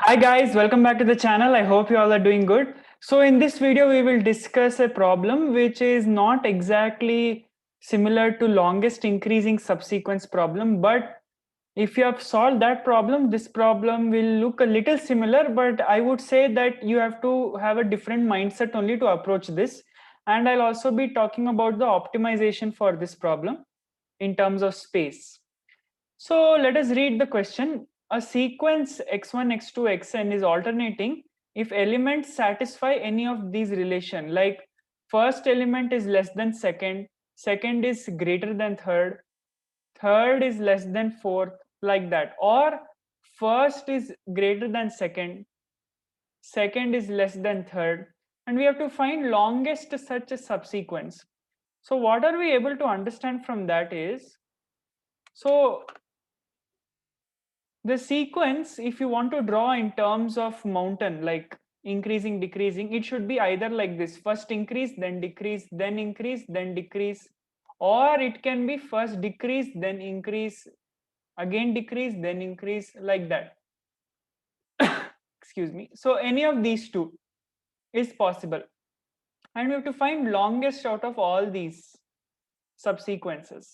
Hi guys, welcome back to the channel. I hope you all are doing good. So in this video, we will discuss a problem which is not exactly similar to longest increasing subsequence problem, but if you have solved that problem, this problem will look a little similar, but I would say that you have to have a different mindset only to approach this. And I'll also be talking about the optimization for this problem in terms of space. So let us read the question. A sequence x1, x2, xn is alternating if elements satisfy any of these relation, like first element is less than second, second is greater than third, third is less than fourth, like that, or first is greater than second, second is less than third, and we have to find longest such a subsequence. So what are we able to understand from that is, so the sequence, if you want to draw in terms of mountain, like increasing, decreasing, it should be either like this: first increase, then decrease, then increase, then decrease, or it can be first decrease, then increase, again decrease, then increase, like that. Excuse me. So any of these two is possible, and we have to find longest out of all these subsequences.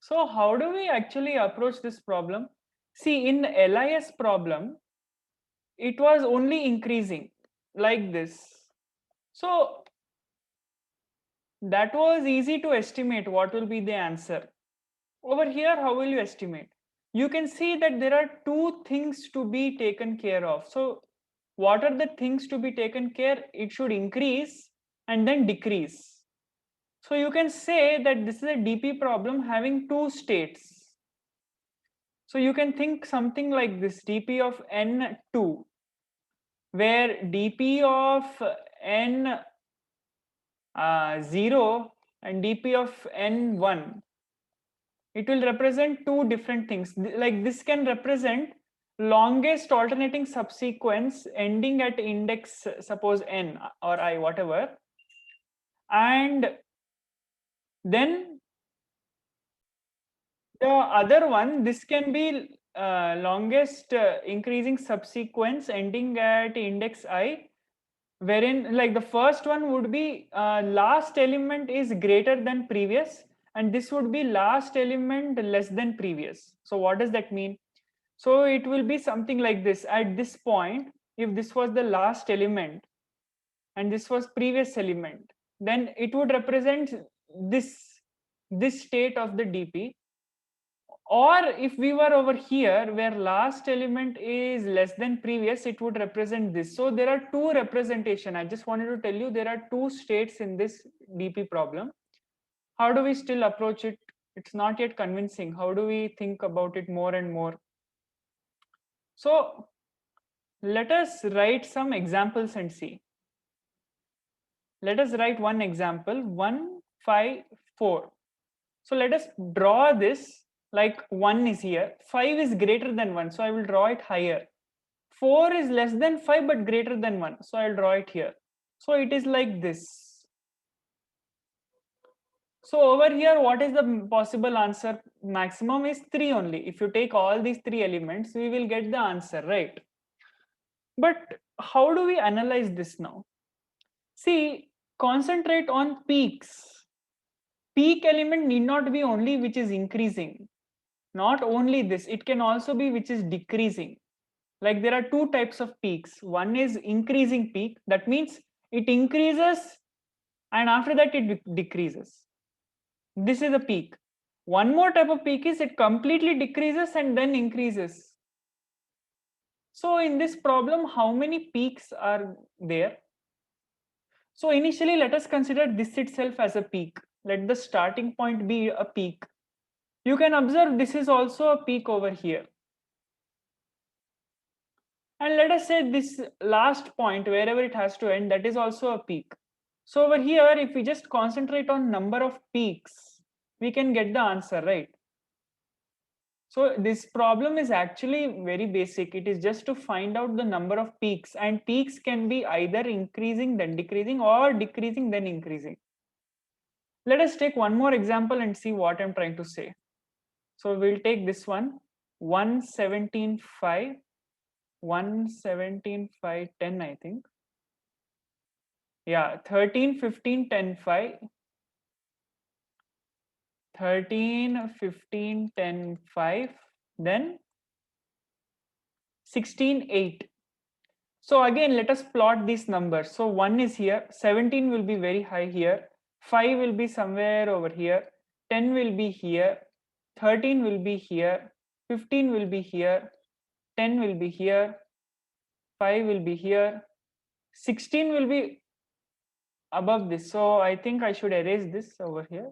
So how do we actually approach this problem? See, in LIS problem, it was only increasing like this. So that was easy to estimate what will be the answer. Over here, how will you estimate? You can see that there are two things to be taken care of. So what are the things to be taken care? It should increase and then decrease. So you can say that this is a DP problem having two states. So you can think something like this: DP of n2, where DP of n 0 and dp of n1, it will represent two different things. Like this can represent longest alternating subsequence ending at index, suppose n or I, whatever, and then the other one, this can be longest increasing subsequence ending at index I, wherein like the first one would be last element is greater than previous, and this would be last element less than previous. So what does that mean? So it will be something like this: at this point, if this was the last element and this was previous element, then it would represent this state of the DP. Or if we were over here where last element is less than previous, it would represent this. So there are two representation. I just wanted to tell you there are two states in this DP problem. How do we still approach it? It's not yet convincing. How do we think about it more and more? So let us write some examples and see. Let us write one example: 1, 5, 4. So let us draw this like 1 is here, 5 is greater than 1, so I will draw it higher. 4 is less than 5 but greater than 1, so I'll draw it here. So it is like this. So over here, what is the possible answer? Maximum is 3 only. If you take all these 3 elements, we will get the answer, right? But how do we analyze this now? See, concentrate on peaks. Peak element need not be only which is increasing. Not only this, it can also be which is decreasing. Like there are two types of peaks. One is increasing peak. That means it increases and after that it decreases. This is a peak. One more type of peak is it completely decreases and then increases. So in this problem, how many peaks are there? So initially, let us consider this itself as a peak. Let the starting point be a peak. You can observe this is also a peak over here. And let us say this last point, wherever it has to end, that is also a peak. So over here, if we just concentrate on number of peaks, we can get the answer, right? So this problem is actually very basic. It is just to find out the number of peaks, and peaks can be either increasing then decreasing or decreasing then increasing. Let us take one more example and see what I'm trying to say. So we'll take this one, 117.5. 1, 17, 5, 10, I think. Yeah, 13, 15, 10, 5. 13, 15, 10, 5. Then 16, 8. So again, let us plot these numbers. So 1 is here, 17 will be very high here, 5 will be somewhere over here, 10 will be here, 13 will be here, 15 will be here, 10 will be here, 5 will be here, 16 will be above this. So I think I should erase this over here.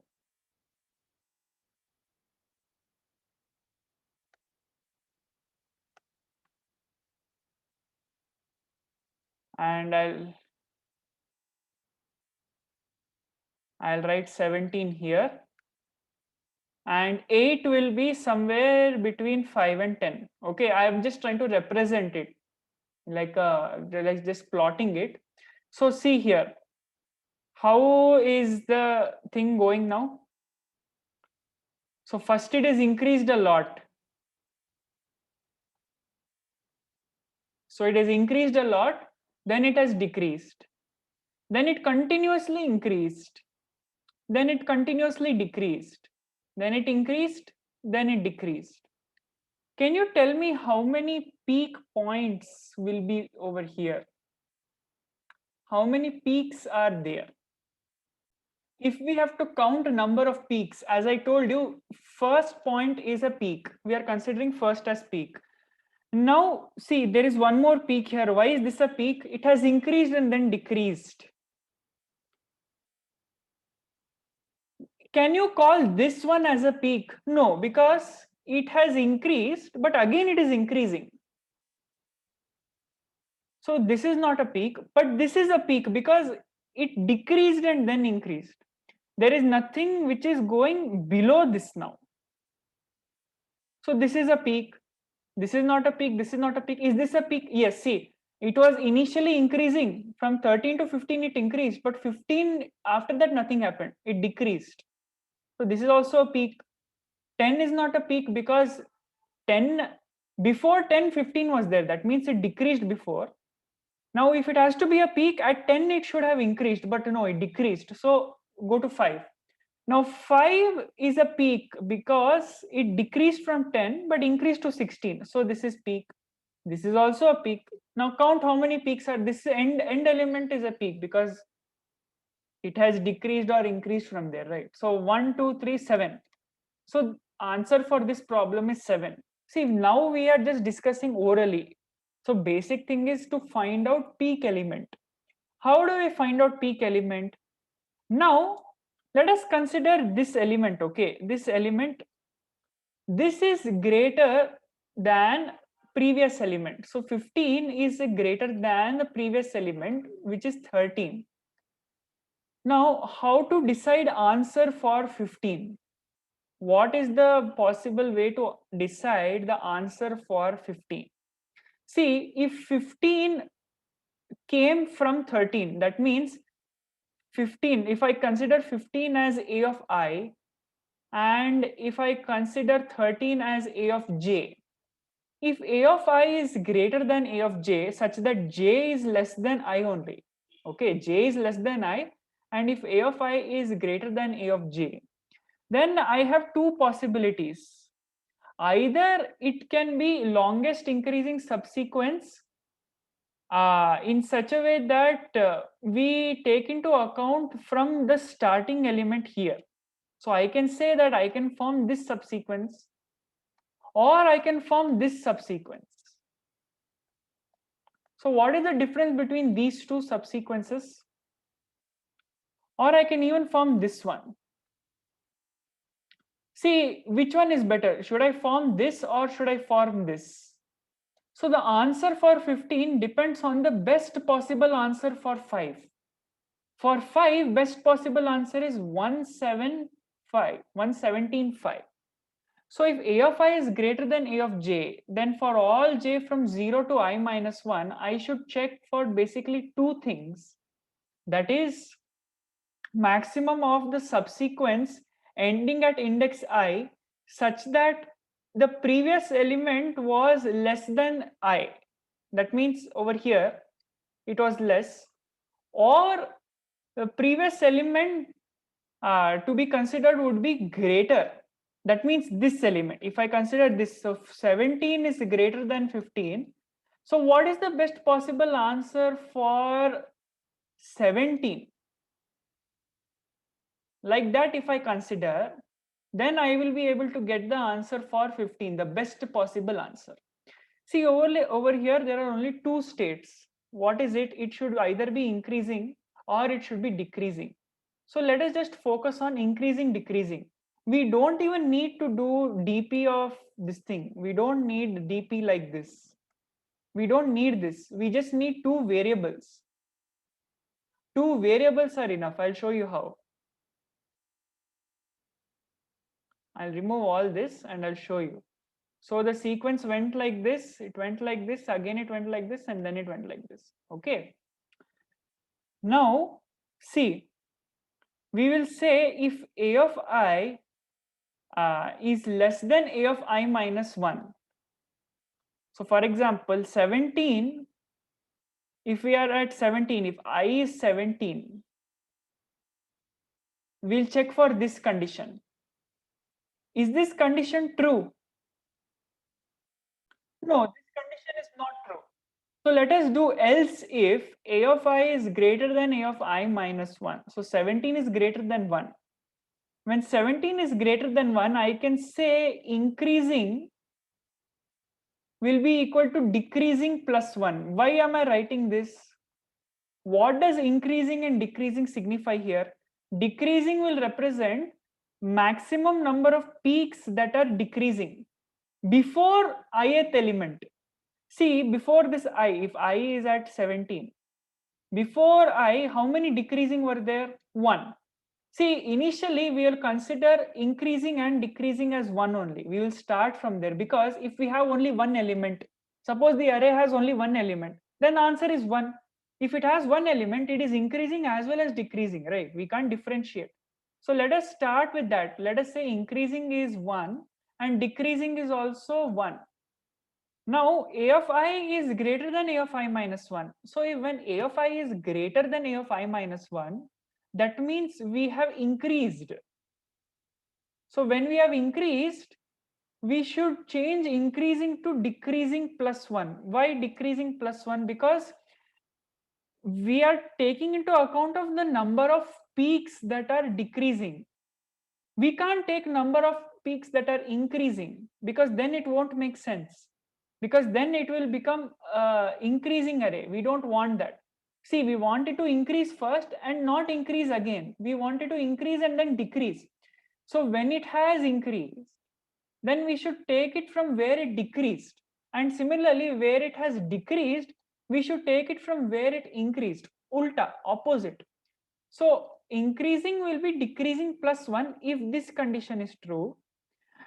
And I'll write 17 here. And 8 will be somewhere between 5 and 10. Okay, I'm just trying to represent it like just plotting it. So see here, how is the thing going now? So first it is increased a lot. So it has increased a lot, then it has decreased. Then it continuously increased. Then it continuously decreased. Then it increased, then it decreased. Can you tell me how many peak points will be over here? How many peaks are there? If we have to count number of peaks, as I told you, first point is a peak. We are considering first as peak. Now, see, there is one more peak here. Why is this a peak? It has increased and then decreased. Can you call this one as a peak? No, because it has increased, but again it is increasing. So this is not a peak, but this is a peak because it decreased and then increased. There is nothing which is going below this now. So this is a peak. This is not a peak. This is not a peak. Is this a peak? Yes. See, it was initially increasing from 13 to 15. It increased, but 15 after that nothing happened. It decreased. So this is also a peak. 10 is not a peak because 10 before 10, 15 was there. That means it decreased before. Now, if it has to be a peak at 10, it should have increased, but no, it decreased. So go to 5. Now 5 is a peak because it decreased from 10 but increased to 16. So this is peak. This is also a peak. Now count how many peaks are this. End element is a peak because it has decreased or increased from there, right? So 1, 2, 3, 7. So answer for this problem is 7. See, now we are just discussing orally. So basic thing is to find out peak element. How do we find out peak element? Now let us consider this element. Okay, this element, this is greater than previous element. So 15 is greater than the previous element, which is 13. Now how to decide answer for 15? What is the possible way to decide the answer for 15? See, if 15 came from 13, that means 15, if I consider 15 as a of I, and if I consider 13 as a of j, if a of I is greater than a of j such that j is less than I only, okay, j is less than I, and if a of I is greater than a of j, then I have two possibilities. Either it can be longest increasing subsequence in such a way that we take into account from the starting element here. So I can say that I can form this subsequence, or I can form this subsequence. So what is the difference between these two subsequences? Or I can even form this one. See, which one is better? Should I form this or should I form this? So the answer for 15 depends on the best possible answer for 5. For 5, best possible answer is 175, 117.5. So if a of I is greater than a of j, then for all j from 0 to I minus 1, I should check for basically two things. That is, maximum of the subsequence ending at index I such that the previous element was less than I. that means over here it was less, or the previous element to be considered would be greater. That means this element, if I consider this, so 17 is greater than 15. So what is the best possible answer for 17? Like that, if I consider, then I will be able to get the answer for 15, the best possible answer. See, over here, there are only two states. What is it? It should either be increasing or it should be decreasing. So let us just focus on increasing, decreasing. We don't even need to do dp of this thing. We don't need dp like this. We don't need this. We just need two variables. Two variables are enough. I'll show you how. I'll remove all this and I'll show you. So the sequence went like this, it went like this, again it went like this, and then it went like this. Okay. Now, see, we will say if a of I is less than a of I minus 1. So for example, 17, if we are at 17, if I is 17, we'll check for this condition. Is this condition true? No, this condition is not true. So let us do else if a of I is greater than a of I minus 1. So 17 is greater than 1. When 17 is greater than 1, I can say increasing will be equal to decreasing plus 1. Why am I writing this? What does increasing and decreasing signify here? Decreasing will represent maximum number of peaks that are decreasing before ith element. See, before this I, if I is at 17, before I, how many decreasing were there? 1. See, initially we will consider increasing and decreasing as 1 only. We will start from there, because if we have only one element, suppose the array has only one element, then answer is 1. If it has one element, it is increasing as well as decreasing, right? We can't differentiate. So let us start with that. Let us say increasing is 1 and decreasing is also 1. Now a of I is greater than a of I minus 1. So when a of I is greater than a of I minus 1, that means we have increased. So when we have increased, we should change increasing to decreasing plus 1. Why decreasing plus 1? Because we are taking into account of the number of peaks that are decreasing. We can't take number of peaks that are increasing, because then it won't make sense, because then it will become increasing array. We don't want that. See, we wanted to increase first and not increase again. We wanted to increase and then decrease. So when it has increased, then we should take it from where it decreased. And similarly, where it has decreased, we should take it from where it increased. Ulta, opposite. So increasing will be decreasing plus 1 if this condition is true.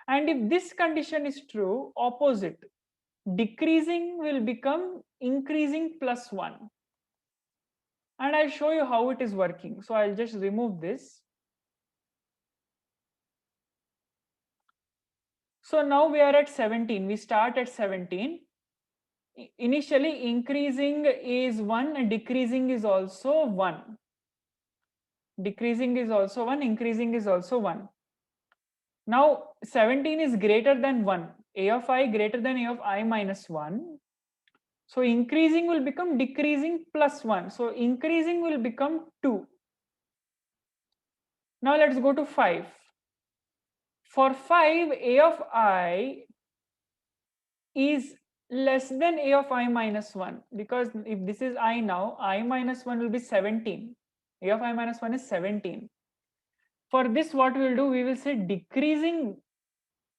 And if this condition is true, opposite. Decreasing will become increasing plus 1. And I'll show you how it is working. So I'll just remove this. So now we are at 17. We start at 17. Initially, increasing is 1 and decreasing is also 1. Decreasing is also 1, increasing is also 1. Now 17 is greater than 1. A of I greater than a of I minus 1. So increasing will become decreasing plus 1. So increasing will become 2. Now let's go to 5. For 5, a of I is less than a of I minus 1, because if this is I now, I minus 1 will be 17. A of I minus 1 is 17. For this, what we will do, we will say decreasing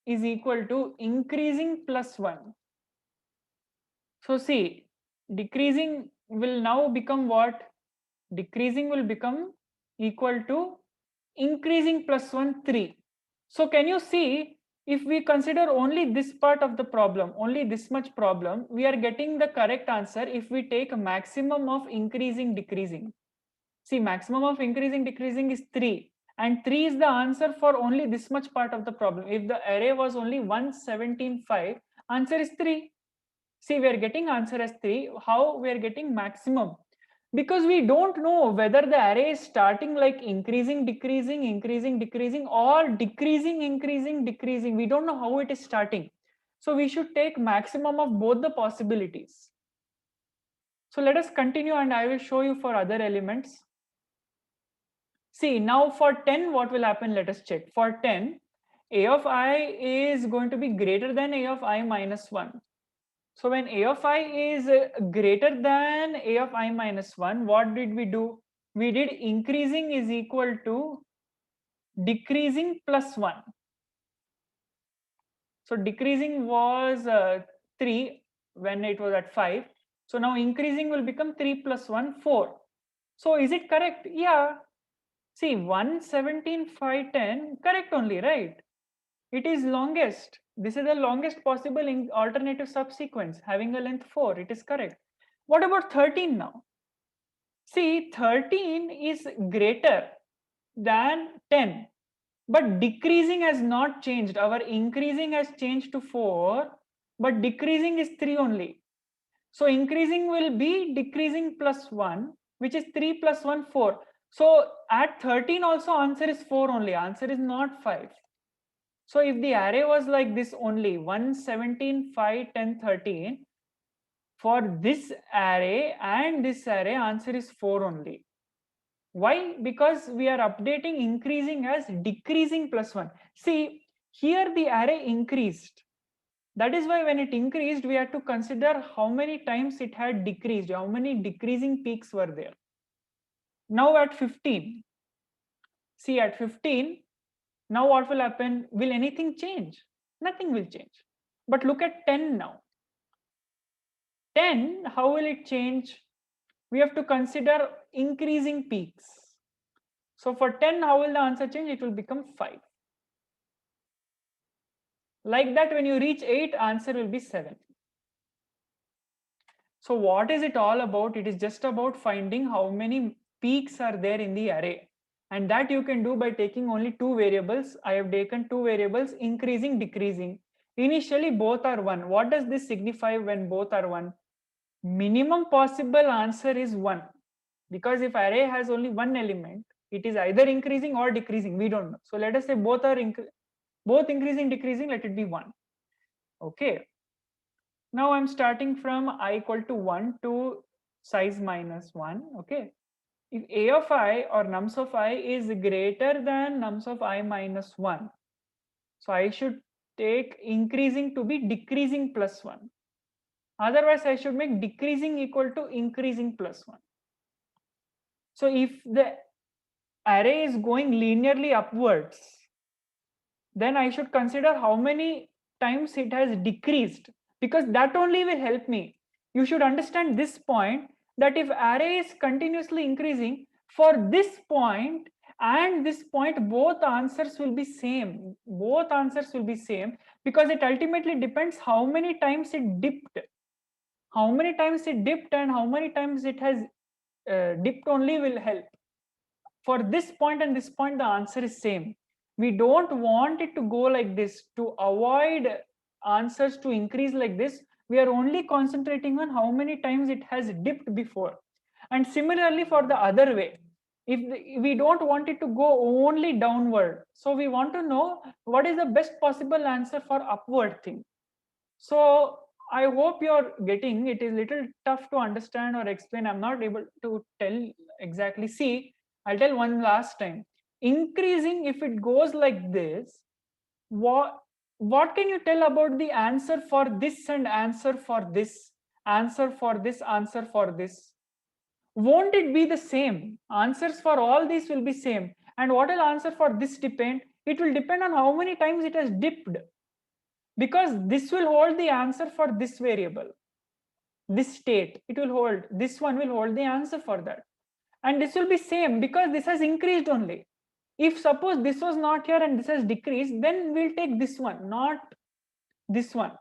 is equal to increasing plus 1. So see, decreasing will now become what? Decreasing will become equal to increasing plus 1, 3. So can you see, if we consider only this part of the problem, only this much problem, we are getting the correct answer if we take a maximum of increasing, decreasing. See, maximum of increasing, decreasing is 3. And 3 is the answer for only this much part of the problem. If the array was only 117.5, answer is 3. See, we are getting answer as 3. How we are getting maximum? Because we don't know whether the array is starting like increasing, decreasing, increasing, decreasing, or decreasing, increasing, decreasing. We don't know how it is starting. So we should take maximum of both the possibilities. So let us continue and I will show you for other elements. See, now for 10, what will happen? Let us check. For 10, a of I is going to be greater than a of I minus 1. So when a of I is greater than a of I minus 1, what did we do? We did increasing is equal to decreasing plus 1. So decreasing was 3 when it was at 5. So now increasing will become 3 plus 1, 4. So is it correct? Yeah. See, 117, 510, correct only, right? It is longest. This is the longest possible alternative subsequence having a length 4. It is correct. What about 13 now? See, 13 is greater than 10, but decreasing has not changed. Our increasing has changed to 4, but decreasing is 3 only. So increasing will be decreasing plus 1, which is 3 plus 1, 4. So at 13 also answer is 4 only. Answer is not 5. So if the array was like this only 1, 17, 5, 10, 13, for this array and this array answer is 4 only. Why? Because we are updating increasing as decreasing plus 1. See, here the array increased. That is why when it increased, we had to consider how many times it had decreased, how many decreasing peaks were there. Now at 15, see at 15, now what will happen? Will anything change? Nothing will change. But look at 10 now. 10, how will it change? We have to consider increasing peaks. So for 10, how will the answer change? It will become 5. Like that, when you reach 8, answer will be 7. So what is it all about? It is just about finding how many peaks are there in the array. And that you can do by taking only two variables. I have taken two variables, increasing, decreasing. Initially, both are 1. What does this signify when both are 1? Minimum possible answer is 1. Because if array has only one element, it is either increasing or decreasing. We don't know. So let us say both are both increasing, decreasing, let it be 1. Okay. Now I'm starting from I equal to 1 to size minus 1. Okay. If a of I or nums of I is greater than nums of I minus 1, so I should take increasing to be decreasing plus 1. Otherwise, I should make decreasing equal to increasing plus 1. So if the array is going linearly upwards, then I should consider how many times it has decreased, because that only will help me. You should understand this point, that if array is continuously increasing, for this point and this point, both answers will be same. Both answers will be same, because it ultimately depends how many times it dipped. How many times it dipped and how many times it has dipped only will help. For this point and this point, the answer is same. We don't want it to go like this. To avoid answers to increase like this, we are only concentrating on how many times it has dipped before. And similarly for the other way, if we don't want it to go only downward, so we want to know what is the best possible answer for upward thing. So I hope you're getting it. Is little tough to understand or explain. I'm not able to tell exactly. See, I'll tell one last time. Increasing, if it goes like this, what can you tell about the answer for this and answer for this, answer for this, answer for this? Won't it be the same? Answers for all these will be same. And what will answer for this depend? It will depend on how many times it has dipped, because this will hold the answer for this variable, this state. It will hold, this one will hold the answer for that, and this will be same because this has increased only. If suppose this was not here and this has decreased, then we'll take this one, not this one.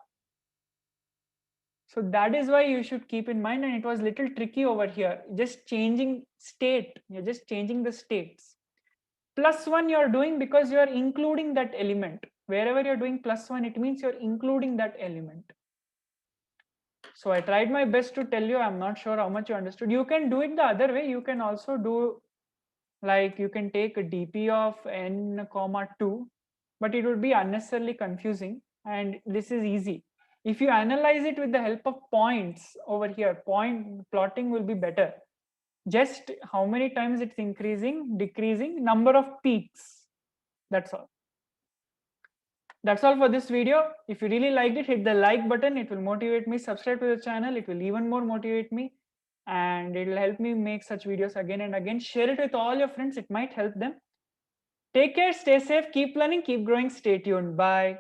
So that is why you should keep in mind, and it was little tricky over here, just changing state. You're just changing the states. Plus 1 you're doing because you're including that element. Wherever you're doing plus 1, it means you're including that element. So I tried my best to tell you. I'm not sure how much you understood. You can do it the other way. You can also do, like, you can take a dp of n comma 2, but it would be unnecessarily confusing, and this is easy. If you analyze it with the help of points over here, point plotting will be better. Just how many times it's increasing, decreasing, number of peaks. That's all. That's all for this video. If you really liked it, hit the like button. It will motivate me. Subscribe to the channel. It will even more motivate me, and it will help me make such videos again and again. Share it with all your friends. It might help them. Take care, stay safe, keep learning, keep growing. Stay tuned. Bye.